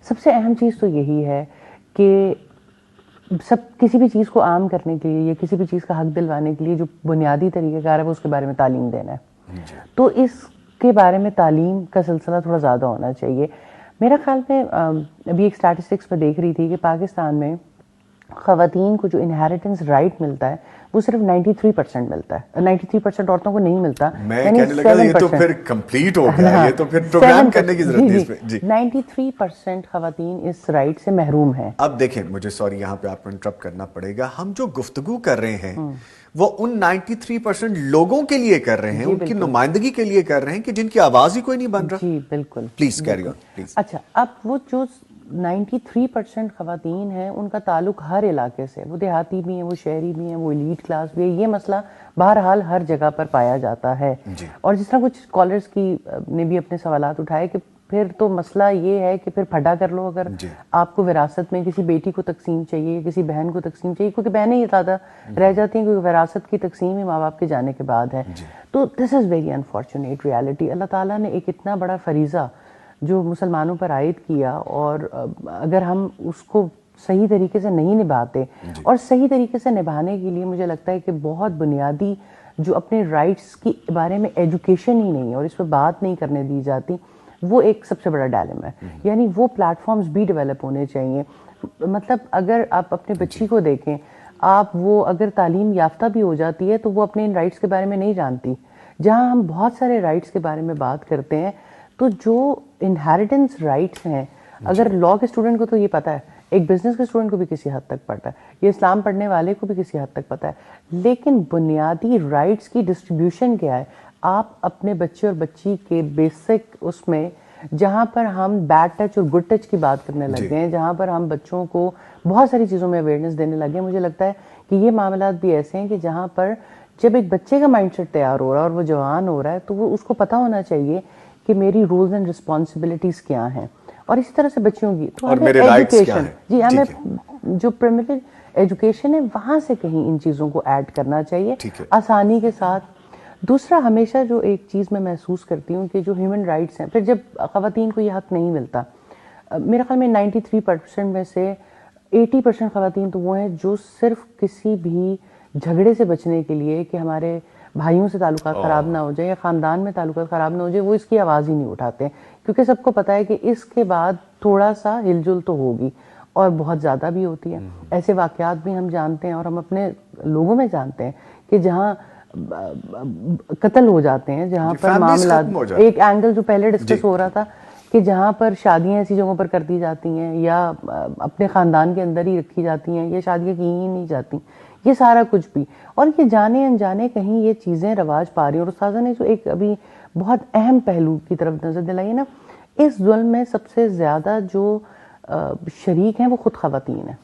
سب سے اہم چیز تو یہی ہے کہ کسی بھی چیز کو عام کرنے کے لیے یا کسی بھی چیز کا حق دلوانے کے لیے جو بنیادی طریقہ کار ہے وہ اس کے بارے میں تعلیم دینا ہے. تو اس کے بارے میں تعلیم کا سلسلہ تھوڑا زیادہ ہونا چاہیے. میرا خیال میں ابھی ایک اسٹیٹسٹکس میں دیکھ رہی تھی کہ پاکستان میں خواتین کو جو انہیریٹنس رائٹ ملتا ہے وہ صرف 93% ملتا ہے. 93% عورتوں کو نہیں ملتا. میں کہنے لگا یہ تو پھر کمپلیٹ ہو گیا, یہ تو پھر پروگرام کرنے کی ضرورت نہیں اس پہ. 93% خواتین اس رائٹ سے محروم ہیں. اب دیکھیں, مجھے سوری یہاں پہ آپ کو انٹرپٹ کرنا پڑے گا, ہم جو گفتگو کر رہے ہیں وہ ان 93% لوگوں کے لیے کر رہے ہیں, ان کی نمائندگی کے لیے کر رہے ہیں کہ جن کی آواز ہی کوئی نہیں بن رہا. جی بالکل. Please carry on please. اچھا, اب وہ جو 93% خواتین ہیں ان کا تعلق ہر علاقے سے, وہ دیہاتی بھی ہیں, وہ شہری بھی ہیں, وہ ایلیٹ کلاس بھی ہے. یہ مسئلہ بہرحال ہر جگہ پر پایا جاتا ہے. اور جس طرح کچھ اسکالرس کی نے بھی اپنے سوالات اٹھائے کہ پھر تو مسئلہ یہ ہے کہ پھر پھڈا کر لو. اگر آپ کو وراثت میں کسی بیٹی کو تقسیم چاہیے, کسی بہن کو تقسیم چاہیے, کیونکہ بہنیں ہی زیادہ رہ جاتی ہیں کیونکہ وراثت کی تقسیم ہی ماں باپ کے جانے کے بعد ہے. تو دس از ویری انفارچونیٹ ریالٹی. اللہ تعالیٰ نے ایک اتنا بڑا فریضہ جو مسلمانوں پر عائد کیا, اور اگر ہم اس کو صحیح طریقے سے نہیں نبھاتے, اور صحیح طریقے سے نبھانے کے لیے مجھے لگتا ہے کہ بہت بنیادی جو اپنے رائٹس کے بارے میں ایجوکیشن ہی نہیں ہے اور اس پہ بات نہیں کرنے دی جاتی, وہ ایک سب سے بڑا ڈائلما ہے. یعنی وہ پلیٹ فارمز بھی ڈیولپ ہونے چاہیے. مطلب اگر آپ اپنے بچی کو دیکھیں, آپ وہ اگر تعلیم یافتہ بھی ہو جاتی ہے تو وہ اپنے ان رائٹس کے بارے میں نہیں جانتی. جہاں ہم بہت سارے رائٹس کے بارے میں بات کرتے ہیں تو جو انہیریٹنس رائٹس ہیں, اگر لاء کے اسٹوڈنٹ کو تو یہ پتہ ہے, ایک بزنس کے اسٹوڈنٹ کو بھی کسی حد تک پتہ ہے, یہ اسلام پڑھنے والے کو بھی کسی حد تک پتہ ہے, لیکن بنیادی رائٹس کی ڈسٹریبیوشن کیا ہے؟ آپ اپنے بچے اور بچی کے بیسک اس میں جہاں پر ہم بیڈ ٹچ اور گڈ ٹچ کی بات کرنے لگ گئے ہیں, جہاں پر ہم بچوں کو بہت ساری چیزوں میں اویئرنیس دینے لگے ہیں, مجھے لگتا ہے کہ یہ معاملات بھی ایسے ہیں کہ جہاں پر جب ایک بچے کا مائنڈ سیٹ تیار ہو رہا ہے اور وہ جوان ہو رہا ہے تو وہ اس کو پتہ ہونا چاہیے کہ میری رولز اینڈ رسپانسبلٹیز کیا ہیں. اور اسی طرح سے بچوں کی تو ہمیں ایجوکیشن, جی ہمیں جو پرائمری ایجوکیشن ہے وہاں سے کہیں ان چیزوں کو ایڈ کرنا چاہیے آسانی کے ساتھ. دوسرا, ہمیشہ جو ایک چیز میں محسوس کرتی ہوں کہ جو ہیومن رائٹس ہیں, پھر جب خواتین کو یہ حق نہیں ملتا, میرے خیال میں 93% میں سے 80% خواتین تو وہ ہیں جو صرف کسی بھی جھگڑے سے بچنے کے لیے کہ ہمارے بھائیوں سے تعلقات خراب نہ ہو جائے یا خاندان میں تعلقات خراب نہ ہو جائے, وہ اس کی آواز ہی نہیں اٹھاتے ہیں, کیونکہ سب کو پتہ ہے کہ اس کے بعد تھوڑا سا ہل جل تو ہوگی اور بہت زیادہ بھی ہوتی ہے. ایسے واقعات بھی ہم جانتے ہیں اور ہم اپنے لوگوں میں جانتے ہیں کہ جہاں قتل ہو جاتے ہیں, جہاں پر معاملات, ایک اینگل جو پہلے ڈسکس ہو رہا تھا کہ جہاں پر شادیاں ایسی جگہوں پر کر دی جاتی ہیں یا اپنے خاندان کے اندر ہی رکھی جاتی ہیں یا شادیاں کی ہی نہیں جاتی, یہ سارا کچھ بھی, اور یہ جانے انجانے کہیں یہ چیزیں رواج پا رہی ہیں. اور استاذہ نے جو ایک ابھی بہت اہم پہلو کی طرف نظر دلائی نا, اس ظلم میں سب سے زیادہ جو شریک ہیں وہ خود خواتین ہیں.